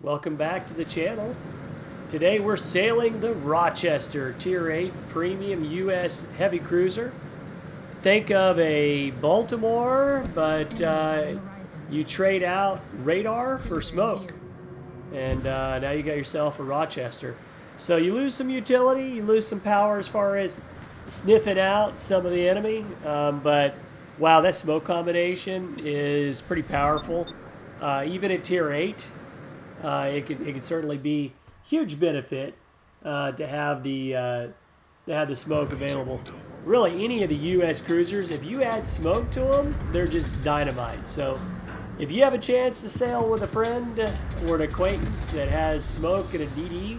Welcome back to the channel. Today we're sailing the Rochester Tier VIII Premium US Heavy Cruiser. Think of a Baltimore, but you trade out radar for smoke. And now you got yourself a Rochester. So you lose some utility, you lose some power as far as sniffing out some of the enemy. But wow, that smoke combination is pretty powerful. Even at Tier 8, it can certainly be huge benefit to have the smoke available. Really, any of the U.S. cruisers, if you add smoke to them, they're just dynamite. So, if you have a chance to sail with a friend or an acquaintance that has smoke and a DD,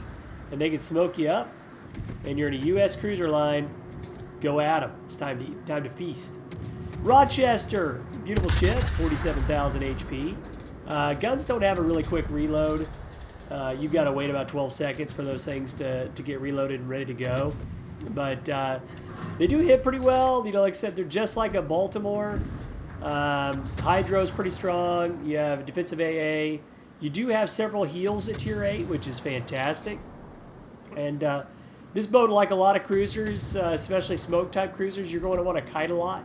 and they can smoke you up, and you're in a U.S. cruiser line, go at them. It's time to feast. Rochester, beautiful ship, 47,000 HP. Guns don't have a really quick reload. You've got to wait about 12 seconds for those things to get reloaded and ready to go. But they do hit pretty well. You know, like I said, they're just like a Baltimore. Hydro's pretty strong. You have defensive AA. You do have several heals at Tier 8, which is fantastic. And this boat, like a lot of cruisers, especially smoke-type cruisers, you're going to want to kite a lot.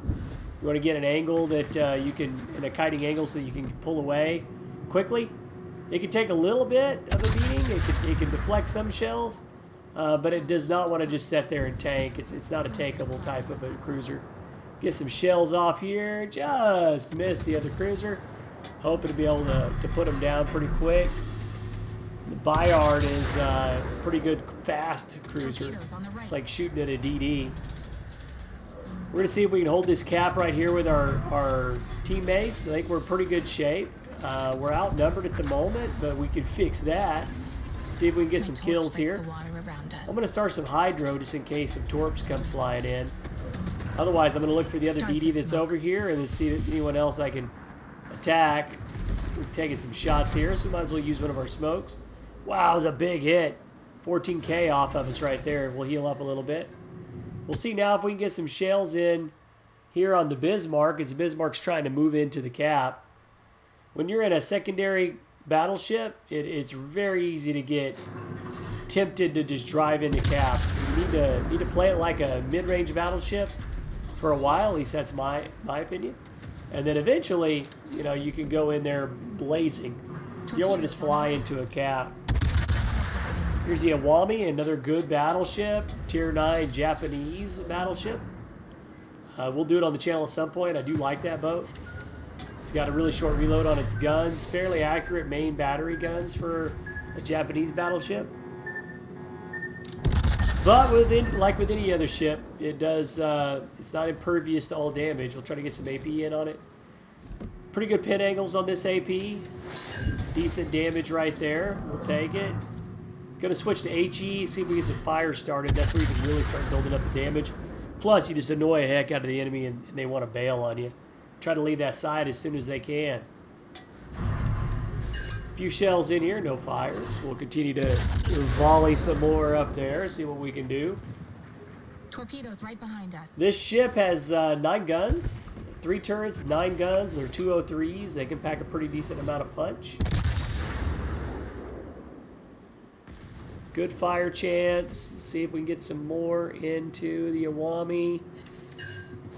You want to get an angle that you can, in a kiting angle, so you can pull away quickly. It can take a little bit of a beating. It can deflect some shells, but it does not want to just sit there and tank. It's not a tankable type of a cruiser. Get some shells off here. Just missed the other cruiser. Hoping to be able to put them down pretty quick. The Bayard is a pretty good fast cruiser. It's like shooting at a DD. We're going to see if we can hold this cap right here with our teammates. I think we're in pretty good shape. We're outnumbered at the moment, but we can fix that. See if we can get some kills here. I'm going to start some hydro just in case some torps come flying in. Otherwise, I'm going to look for the other DD that's over here and see if anyone else I can attack. We're taking some shots here, so we might as well use one of our smokes. Wow, it was a big hit. 14K off of us right there. We'll heal up a little bit. We'll see now if we can get some shells in here on the Bismarck, as the Bismarck's trying to move into the cap. When you're in a secondary battleship, it's very easy to get tempted to just drive into caps. You need to play it like a mid-range battleship for a while. At least that's my opinion. And then eventually, you know, you can go in there blazing. You don't want to just fly into a cap. Here's the Awami, another good battleship, Tier 9 Japanese battleship. We'll do it on the channel at some point. I do like that boat. It's got a really short reload on its guns, fairly accurate main battery guns for a Japanese battleship. But like with any other ship, it does. It's not impervious to all damage. We'll try to get some AP in on it. Pretty good pin angles on this AP. Decent damage right there. We'll take it. Going to switch to HE, see if we get some fire started. That's where you can really start building up the damage. Plus, you just annoy a heck out of the enemy and they want to bail on you. Try to leave that side as soon as they can. A few shells in here, no fires. We'll continue to volley some more up there, see what we can do. Torpedoes right behind us. This ship has 9 guns, 3 turrets, 9 guns. They're 203s. They can pack a pretty decent amount of punch. Good fire chance. Let's see if we can get some more into the Awami.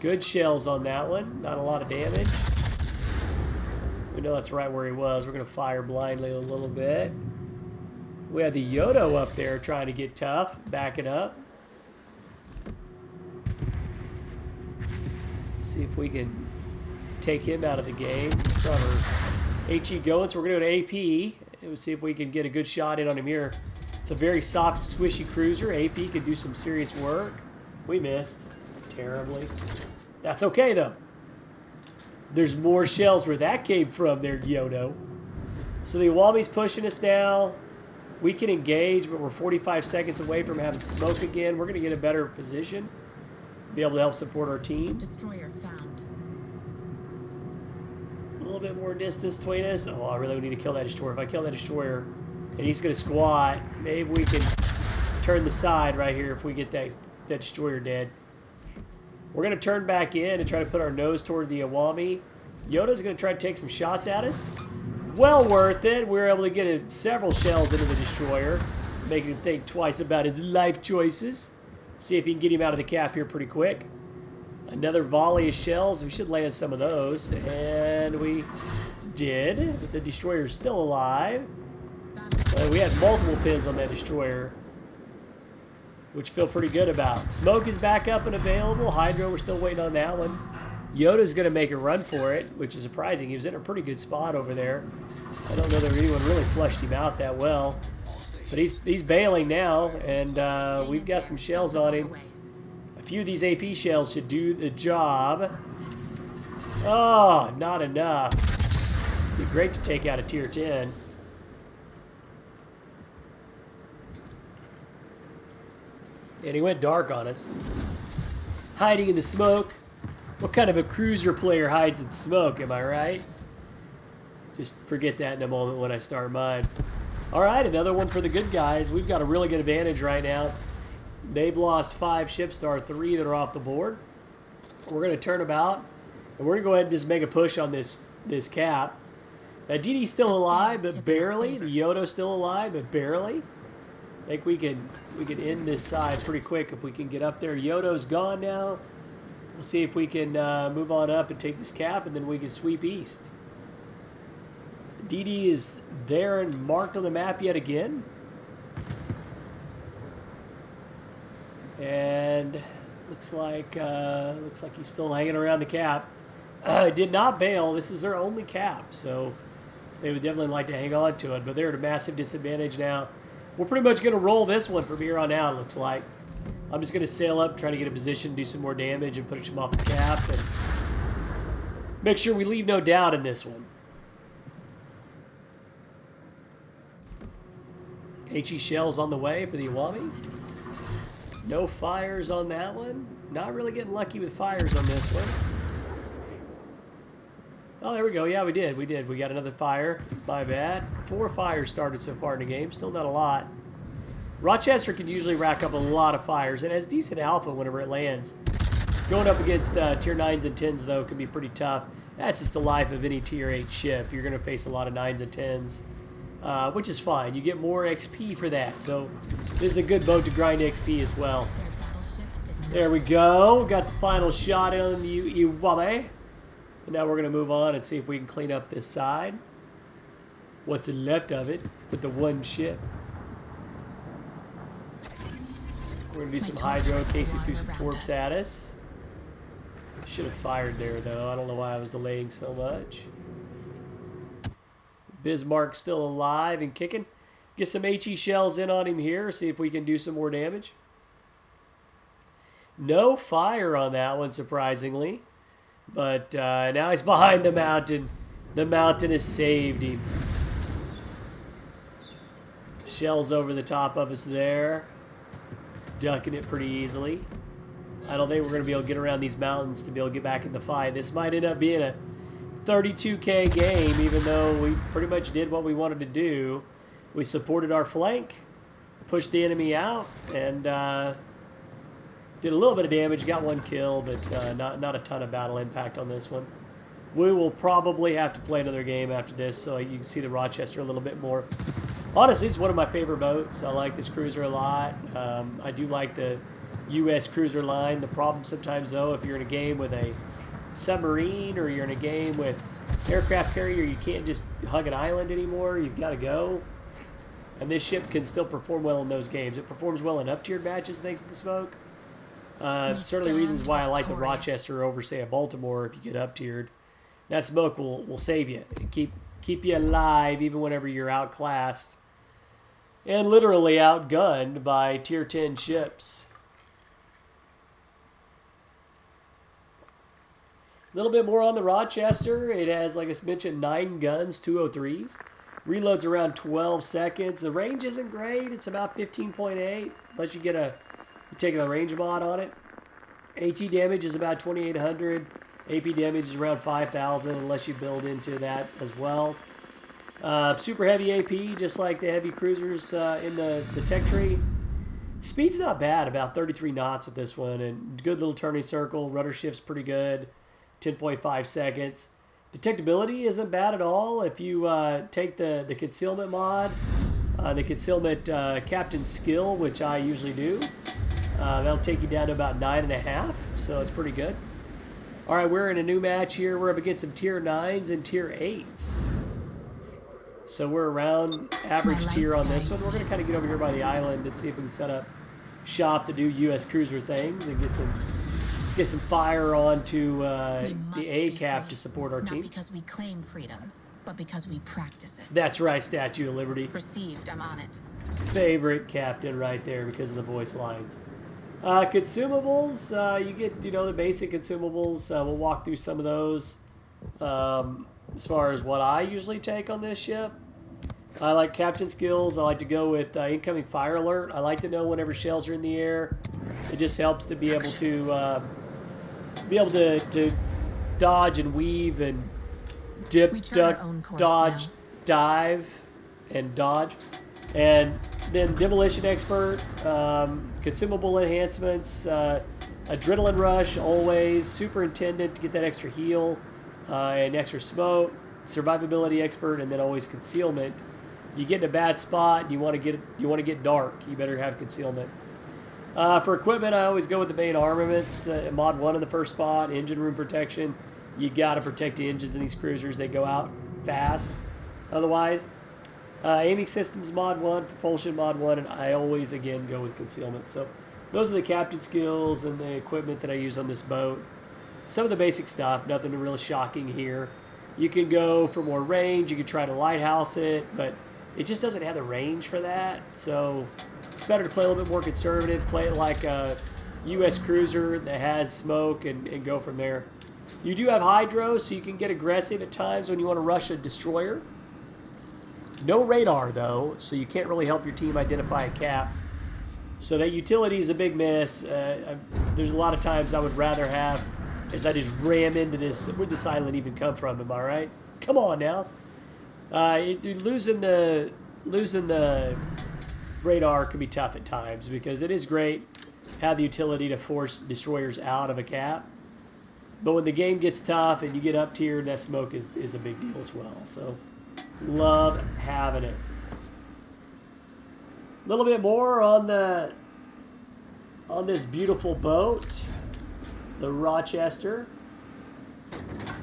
Good shells on that one. Not a lot of damage. We know that's right where he was. We're going to fire blindly a little bit. We have the Yodo up there trying to get tough. Back it up. See if we can take him out of the game. Start our HE going. So we're going to go to AP. We'll see if we can get a good shot in on him here. It's a very soft, squishy cruiser. AP could do some serious work. We missed terribly. That's okay, though. There's more shells where that came from there, Yodo. So the Awami's pushing us now. We can engage, but we're 45 seconds away from having smoke again. We're going to get a better position. Be able to help support our team. Destroyer found. A little bit more distance between us. Oh, I really need to kill that destroyer. If I kill that destroyer, and he's going to squat, maybe we can turn the side right here if we get that destroyer dead. We're going to turn back in and try to put our nose toward the Awami. Yoda's going to try to take some shots at us. well worth it. We were able to get several shells into the destroyer, making him think twice about his life choices. See if you can get him out of the cap here pretty quick. Another volley of shells. We should land some of those. And we did. The destroyer's still alive. We had multiple pins on that destroyer, which feel pretty good about. Smoke is back up and available. Hydro, we're still waiting on that one. Yoda's going to make a run for it, which is surprising. He was in a pretty good spot over there. I don't know that anyone really flushed him out that well. But he's bailing now, and we've got some shells on him. A few of these AP shells should do the job. Oh, not enough. It'd be great to take out a Tier 10. And he went dark on us. Hiding in the smoke. What kind of a cruiser player hides in smoke, am I right? Just forget that in a moment when I start mine. Alright, another one for the good guys. We've got a really good advantage right now. They've lost 5 ships to our 3 that are off the board. We're going to turn about, and we're going to go ahead and just make a push on this cap. DD's still alive, but barely. The Yodo's still alive, but barely. I think we can end this side pretty quick if we can get up there. Yodo's gone now. We'll see if we can move on up and take this cap, and then we can sweep east. DD is there and marked on the map yet again. And looks like he's still hanging around the cap. Did not bail. This is their only cap, so they would definitely like to hang on to it, but they're at a massive disadvantage now. We're pretty much going to roll this one from here on out, it looks like. I'm just going to sail up, try to get a position, do some more damage, and push him off the cap, and make sure we leave no doubt in this one. HE shells on the way for the Iwami. No fires on that one. Not really getting lucky with fires on this one. Oh, there we go. Yeah, we did. We got another fire. My bad. 4 fires started so far in the game. Still not a lot. Rochester can usually rack up a lot of fires and has decent alpha whenever it lands. Going up against Tier 9s and 10s, though, can be pretty tough. That's just the life of any Tier 8 ship. You're going to face a lot of 9s and 10s, which is fine. You get more XP for that. So this is a good boat to grind XP as well. There we go. Got the final shot on the Iwami. And now we're going to move on and see if we can clean up this side. What's left of it with the one ship. We're going to do some hydro in case he threw some torps at us. Should have fired there, though. I don't know why I was delaying so much. Bismarck's still alive and kicking. Get some HE shells in on him here. See if we can do some more damage. No fire on that one, surprisingly. But now he's behind the mountain. The mountain has saved him. Shells over the top of us there. Ducking it pretty easily. I don't think we're going to be able to get around these mountains to be able to get back in the fight. This might end up being a 32K game, even though we pretty much did what we wanted to do. We supported our flank, pushed the enemy out, and did a little bit of damage. Got 1 kill, but not a ton of battle impact on this one. We will probably have to play another game after this, so you can see the Rochester a little bit more. Honestly, it's one of my favorite boats. I like this cruiser a lot. I do like the U.S. cruiser line. The problem sometimes, though, if you're in a game with a submarine or you're in a game with aircraft carrier, you can't just hug an island anymore. You've got to go. And this ship can still perform well in those games. It performs well in up-tiered matches thanks to the smoke. Certainly reasons why I like the Rochester over, say, a Baltimore if you get up-tiered. That smoke will save you and keep you alive even whenever you're outclassed and literally outgunned by Tier 10 ships. A little bit more on the Rochester. It has, like I mentioned, 9 guns, 203s. Reloads around 12 seconds. The range isn't great. It's about 15.8, unless you get you're taking a range mod on it. AT damage is about 2,800. AP damage is around 5,000, unless you build into that as well. Super heavy AP, just like the heavy cruisers in the tech tree. Speed's not bad, about 33 knots with this one, and good little turning circle. Rudder shift's pretty good, 10.5 seconds. Detectability isn't bad at all if you take the concealment mod, the concealment captain skill, which I usually do. That'll take you down to about 9.5, so it's pretty good. All right, we're in a new match here. We're up against some Tier 9s and Tier 8s. So we're around average tier on this one. We're going to kind of get over here by the island and see if we can set up shop to do U.S. cruiser things and get some fire onto the A-cap to support our team. Not because we claim freedom, but because we practice it. That's right, Statue of Liberty. Received, I'm on it. Favorite captain right there because of the voice lines. Consumables, you get, the basic consumables. We'll walk through some of those. As far as what I usually take on this ship, I like captain skills. I like to go with incoming fire alert. I like to know whenever shells are in the air. It just helps to be able to dodge and weave and dip, duck, dodge, dive, and dodge. And then demolition expert, consumable enhancements, adrenaline rush always, superintendent to get that extra heal and extra smoke, survivability expert, and then always concealment. You get in a bad spot and you want to get dark, you better have concealment. For equipment, I always go with the main armaments. Mod 1 in the first spot, engine room protection. You got to protect the engines in these cruisers. They go out fast otherwise. Aiming systems mod 1, propulsion mod 1, and I always, again, go with concealment. So those are the captain skills and the equipment that I use on this boat. Some of the basic stuff, nothing really shocking here. You can go for more range. You can try to lighthouse it, but it just doesn't have the range for that. So it's better to play a little bit more conservative, play it like a U.S. cruiser that has smoke and go from there. You do have hydro, so you can get aggressive at times when you want to rush a destroyer. No radar, though, so you can't really help your team identify a cap. So that utility is a big miss. There's a lot of times I would rather have, as I just ram into this, where'd this island even come from, am I right? Come on now. Losing the radar can be tough at times because it is great to have the utility to force destroyers out of a cap. But when the game gets tough and you get up tier, that smoke is a big deal as well. So love having it. A little bit more on this beautiful boat, the Rochester.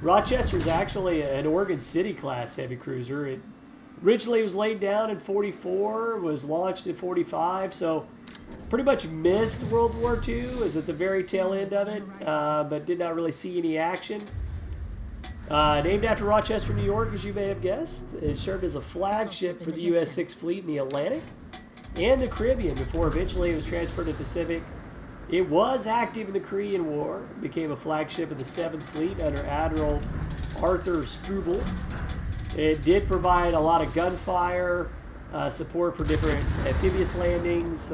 Rochester is actually an Oregon City class heavy cruiser. It originally was laid down in 44, was launched in 45, so pretty much missed World War II, is at the very tail end of it, but did not really see any action. Named after Rochester, New York, as you may have guessed. It served as a flagship for the U.S. Sixth Fleet in the Atlantic and the Caribbean before eventually it was transferred to the Pacific. It was active in the Korean War, became a flagship of the 7th Fleet under Admiral Arthur Struble. It did provide a lot of gunfire, support for different amphibious landings,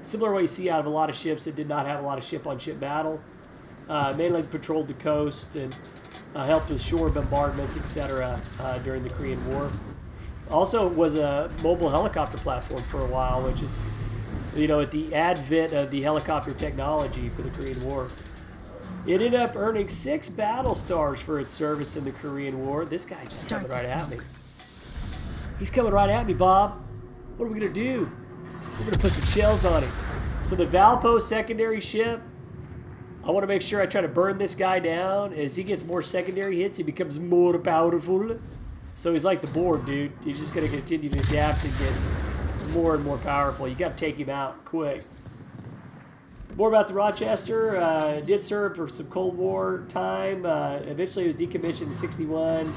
similar to what you see out of a lot of ships that did not have a lot of ship-on-ship battle. Mainly patrolled the coast and helped with shore bombardments, etc. During the Korean War. Also was a mobile helicopter platform for a while, which is, at the advent of the helicopter technology for the Korean War. It ended up earning 6 battle stars for its service in the Korean War. This guy's just coming right at me. He's coming right at me, Bob. What are we going to do? We're going to put some shells on him. So the Valpo secondary ship, I want to make sure I try to burn this guy down. As he gets more secondary hits, he becomes more powerful. So he's like the board, dude. He's just going to continue to adapt and get more and more powerful. You got to take him out quick. More about the Rochester. It did serve for some Cold War time. Eventually it was decommissioned in 61.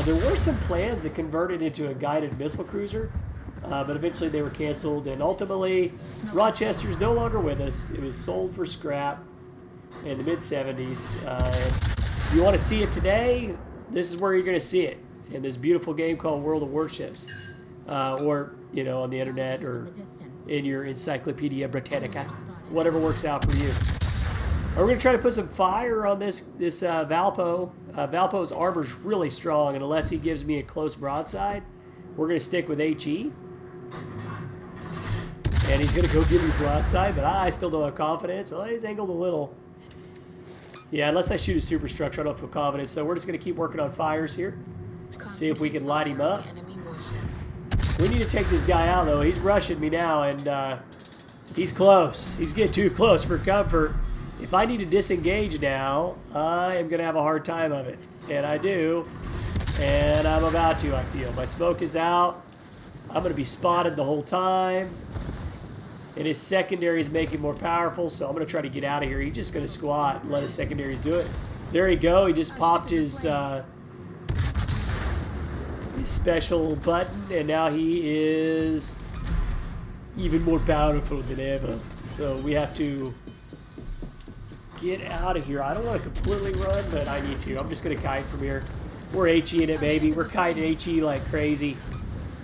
There were some plans that converted into a guided missile cruiser, but eventually they were canceled. And ultimately, Rochester's no longer with us. It was sold for scrap in the mid-70s. If you want to see it today, this is where you're going to see it, in this beautiful game called World of Warships. Or, on the internet or in your Encyclopedia Britannica, whatever works out for you. We're going to try to put some fire on this Valpo. Valpo's armor's really strong, and unless he gives me a close broadside, we're going to stick with HE. And he's going to go give me broadside, but I still don't have confidence. So he's angled a little. Yeah, unless I shoot a superstructure, I don't feel confident. So we're just going to keep working on fires here. See if we can light him up. We need to take this guy out, though. He's rushing me now, and he's close. He's getting too close for comfort. If I need to disengage now, I am going to have a hard time of it. And I do. And I'm about to, I feel. My smoke is out. I'm going to be spotted the whole time. And his secondaries make him more powerful, so I'm going to try to get out of here. He's just going to squat and let his secondaries do it. There you go. He just popped his special button, and now he is even more powerful than ever. So we have to get out of here. I don't want to completely run, but I need to. I'm just going to kite from here. We're HE in it, baby. We're kiting HE like crazy.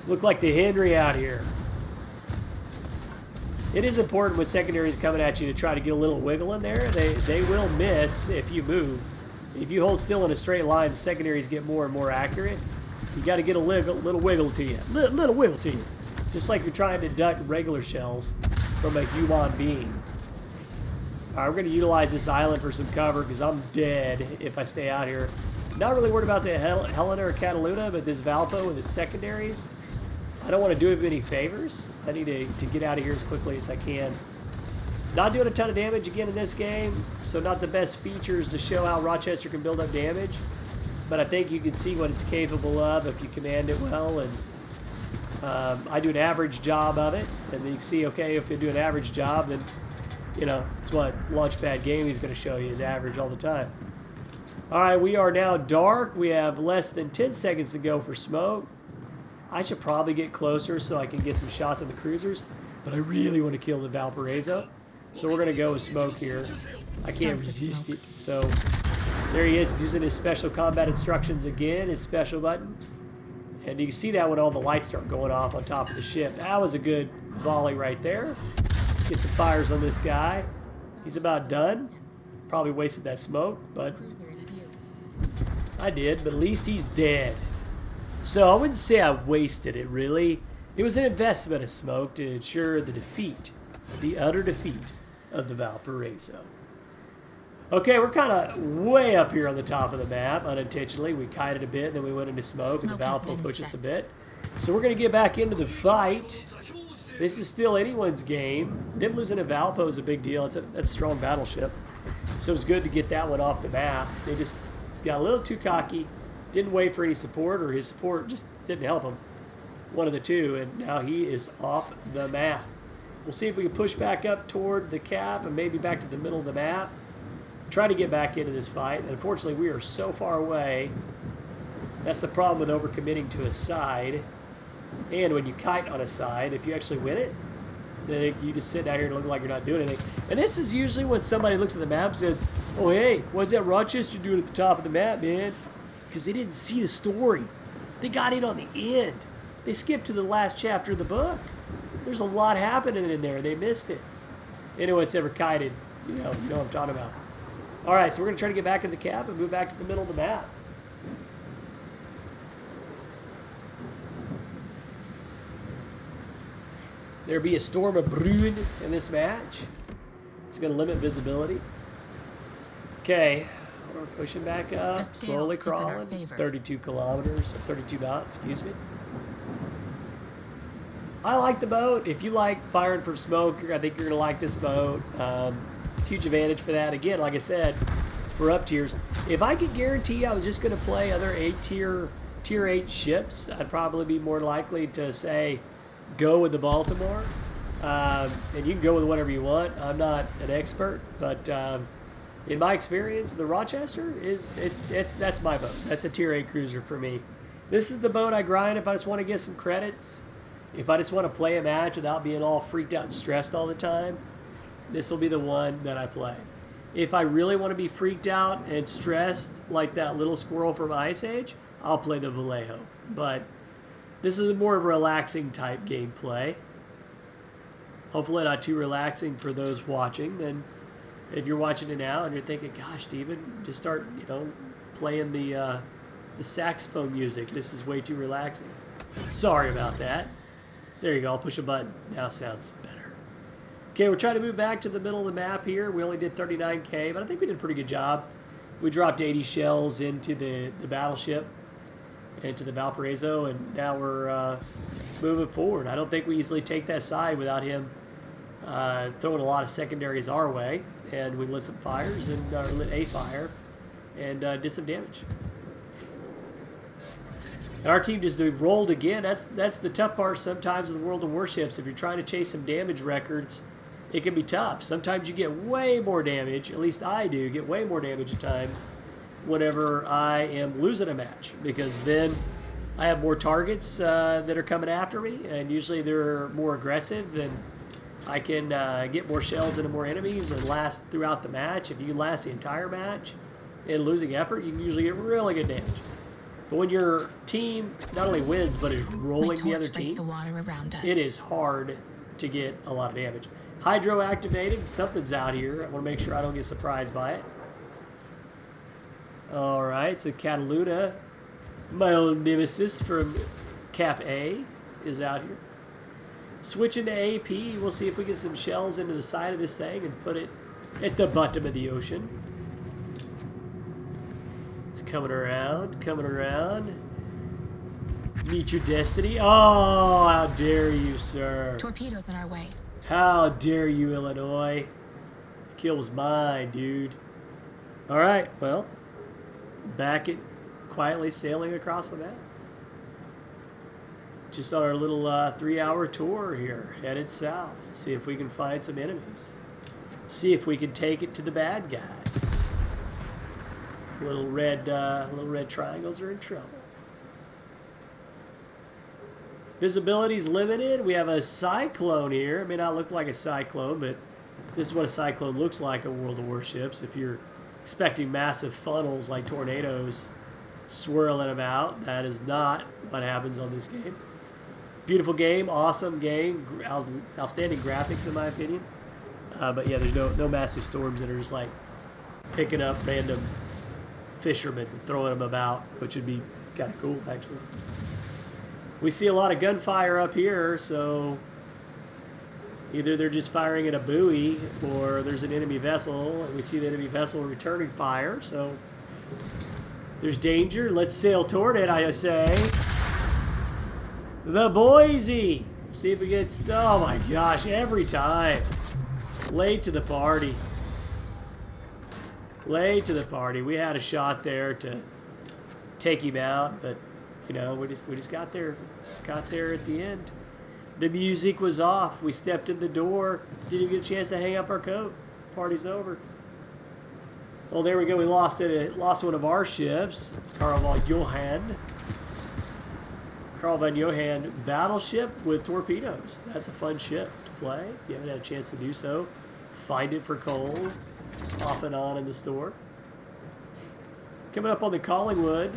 Look like the Henry out here. It is important with secondaries coming at you to try to get a little wiggle in there. They will miss if you move. If you hold still in a straight line, the secondaries get more and more accurate. You got to get a little wiggle to you. Little wiggle to you. Just like you're trying to duck regular shells from a human being. All right, we're going to utilize this island for some cover because I'm dead if I stay out here. Not really worried about the Helena or Cataluna, but this Valpo with its secondaries, I don't want to do him any favors. I need to get out of here as quickly as I can. Not doing a ton of damage again in this game, so not the best features to show how Rochester can build up damage. But I think you can see what it's capable of if you command it well. And I do an average job of it. And then you can see, okay, if you do an average job, then, you know, it's what Launchpad Gaming is going to show you is average all the time. All right, we are now dark. We have less than 10 seconds to go for smoke. I should probably get closer so I can get some shots on the cruisers, but I really want to kill the Valparaiso. So we're going to go with smoke here. I can't resist it. So there he is. He's using his special combat instructions again, his special button. And you can see that when all the lights start going off on top of the ship. That was a good volley right there. Get some fires on this guy. He's about done. Probably wasted that smoke, but I did. But at least he's dead. So I wouldn't say I wasted it, really. It was an investment of smoke to ensure the defeat, the utter defeat of the Valparaiso. Okay, we're kind of way up here on the top of the map, unintentionally. We kited a bit, then we went into smoke and the Valpo pushed us a bit. So we're going to get back into the fight. This is still anyone's game. Them losing a Valpo is a big deal. It's a strong battleship. So it's good to get that one off the map. They just got a little too cocky. Didn't wait for any support, or his support just didn't help him. One of the two, and now he is off the map. We'll see if we can push back up toward the cap and maybe back to the middle of the map. Try to get back into this fight. And unfortunately, we are so far away. That's the problem with overcommitting to a side. And when you kite on a side, if you actually win it, then you just sit down here and look like you're not doing anything. And this is usually when somebody looks at the map and says, oh, hey, what's that Rochester doing at the top of the map, man? Because they didn't see the story. They got in on the end. They skipped to the last chapter of the book. There's a lot happening in there. They missed it. Anyone that's ever kited, you know what I'm talking about. All right, so we're going to try to get back in the cap and move back to the middle of the map. There be a storm of brewing in this match. It's going to limit visibility. Okay. We're pushing back up, slowly crawling, 32 kilometers, 32 knots, excuse me. I like the boat. If you like firing from smoke, I think you're going to like this boat. Huge advantage for that. Again, like I said, for up tiers. If I could guarantee I was just going to play other tier 8 ships, I'd probably be more likely to say, go with the Baltimore. And you can go with whatever you want. I'm not an expert, but in my experience, the Rochester that's my boat. That's a tier 8 cruiser for me. This is the boat I grind if I just want to get some credits. If I just want to play a match without being all freaked out and stressed all the time, this will be the one that I play. If I really want to be freaked out and stressed like that little squirrel from Ice Age, I'll play the Vallejo. But this is a more relaxing type gameplay. Hopefully not too relaxing for those watching. Then if you're watching it now and you're thinking, gosh, Steven, just start, playing the saxophone music. This is way too relaxing. Sorry about that. There you go. I'll push a button. Now it sounds better. Okay, we're trying to move back to the middle of the map here. We only did 39K, but I think we did a pretty good job. We dropped 80 shells into the battleship, into the Valparaiso, and now we're moving forward. I don't think we easily take that side without him throwing a lot of secondaries our way. And we lit some fires, and lit a fire, and did some damage. And our team just rolled again. That's the tough part sometimes in the world of warships. If you're trying to chase some damage records, it can be tough. Sometimes you get way more damage, at least I do, get way more damage at times whenever I am losing a match, because then I have more targets that are coming after me, and usually they're more aggressive, and I can get more shells into more enemies and last throughout the match. If you can last the entire match in losing effort, you can usually get really good damage. But when your team not only wins, but is rolling the other team, the water around us. It is hard to get a lot of damage. Hydro activated. Something's out here. I want to make sure I don't get surprised by it. All right, so Cataluna, my old nemesis from Cap A, is out here. Switching to AP, we'll see if we get some shells into the side of this thing and put it at the bottom of the ocean. It's coming around, coming around. Meet your destiny. Oh, how dare you, sir. Torpedoes in our way. How dare you, Illinois. The kill was mine, dude. All right, well, back at quietly sailing across the map. Just on our little 3-hour tour here, headed south. See if we can find some enemies. See if we can take it to the bad guys. Little red triangles are in trouble. Visibility's limited. We have a cyclone here. It may not look like a cyclone, but this is what a cyclone looks like in World of Warships. If you're expecting massive funnels like tornadoes swirling them out, that is not what happens on this game. Beautiful game, awesome game, outstanding graphics in my opinion. But yeah, there's no massive storms that are just like picking up random fishermen and throwing them about, which would be kind of cool actually. We see a lot of gunfire up here, so either they're just firing at a buoy or there's an enemy vessel, and we see the enemy vessel returning fire, so there's danger. Let's sail toward it, I say. The Boise. See if we get... Oh my gosh, every time. Late to the party. Late to the party. We had a shot there to take him out, but you know, we just got there at the end. The music was off. We stepped in the door. Didn't even get a chance to hang up our coat. Party's over. Well, there we go. We lost it. Lost one of our ships, Carl von Johann battleship with torpedoes. That's a fun ship to play. If you haven't had a chance to do so, find it for coal, off and on in the store. Coming up on the Collingwood,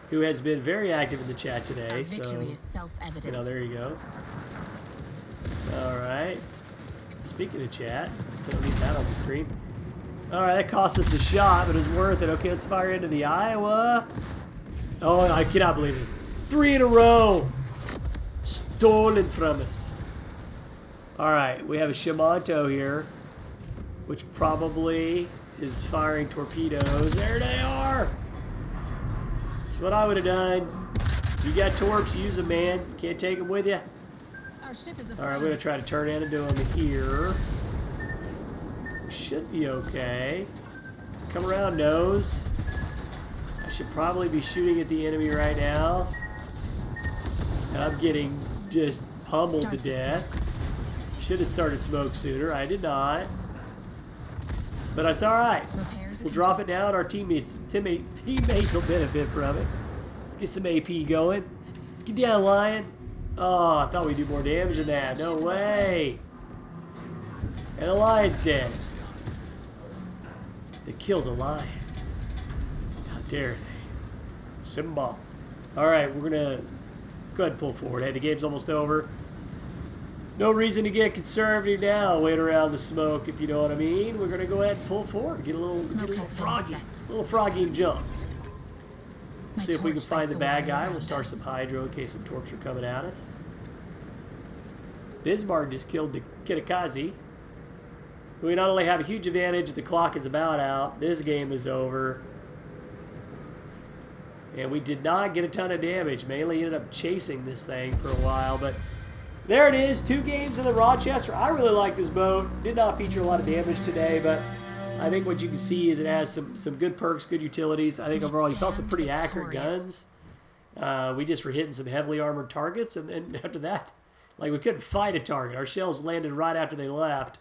who has been very active in the chat today. Our victory is self-evident. You know, there you go. All right. Speaking of chat, don't need that on the screen. All right, that cost us a shot, but it was worth it. Okay, let's fire into the Iowa. Oh, I cannot believe this. 3 in a row. Stolen from us. All right, we have a Shimanto here, which probably is firing torpedoes. There they are. That's what I would have done. You got torps, use them, man. Can't take them with you. Our ship is All right, we're going to try to turn into them here. Should be okay. Come around, nose. I should probably be shooting at the enemy right now. And I'm getting just pummeled to death. Should have started smoke sooner. I did not. But it's all right. We'll drop it down. Our teammates will benefit from it. Let's get some AP going. Get down, Lion. Oh, I thought we'd do more damage than that. No way. And the Lion's dead. They killed a lion. How dare they? Simba. All right, we're going to go ahead and pull forward. Hey, the game's almost over. No reason to get conservative now. Wait around the smoke, if you know what I mean. We're going to go ahead and pull forward. Get a little froggy and jump. See if we can find the bad guy. We'll start some hydro in case some torps are coming at us. Bismarck just killed the Kitakazi. We not only have a huge advantage, the clock is about out. This game is over. And we did not get a ton of damage. Mainly ended up chasing this thing for a while. But there it is. 2 games in the Rochester. I really like this boat. Did not feature a lot of damage today, but I think what you can see is it has some good perks, good utilities. I think overall you saw some pretty accurate guns. We just were hitting some heavily armored targets, and then after that, like, we couldn't fight a target. Our shells landed right after they left.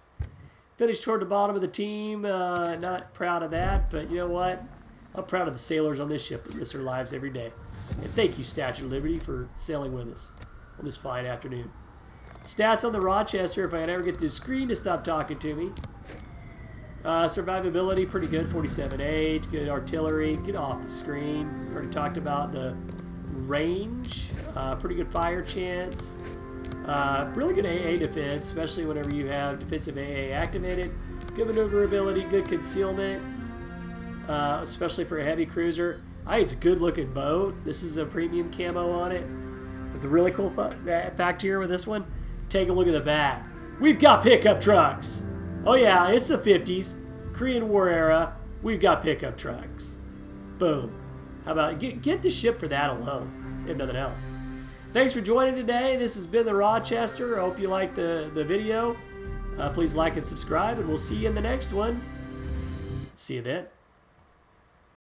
Finished toward the bottom of the team. Not proud of that, but you know what? I'm proud of the sailors on this ship that risk their lives every day. And thank you, Statue of Liberty, for sailing with us on this fine afternoon. Stats on the Rochester, if I could ever get this screen to stop talking to me. Survivability, pretty good, 47.8. Good artillery. Get off the screen. We already talked about the range. Pretty good fire chance. Really good AA defense, especially whenever you have defensive AA activated. Good maneuverability, good concealment, especially for a heavy cruiser. I think it's a good looking boat. This is a premium camo on it. But the really cool fact here with this one, take a look at the back. We've got pickup trucks. Oh yeah, it's the 50s, Korean War era. We've got pickup trucks. Boom. How about get the ship for that alone, if nothing else. Thanks for joining today. This has been the Rochester. I hope you liked the video. Please like and subscribe, and we'll see you in the next one. See you then.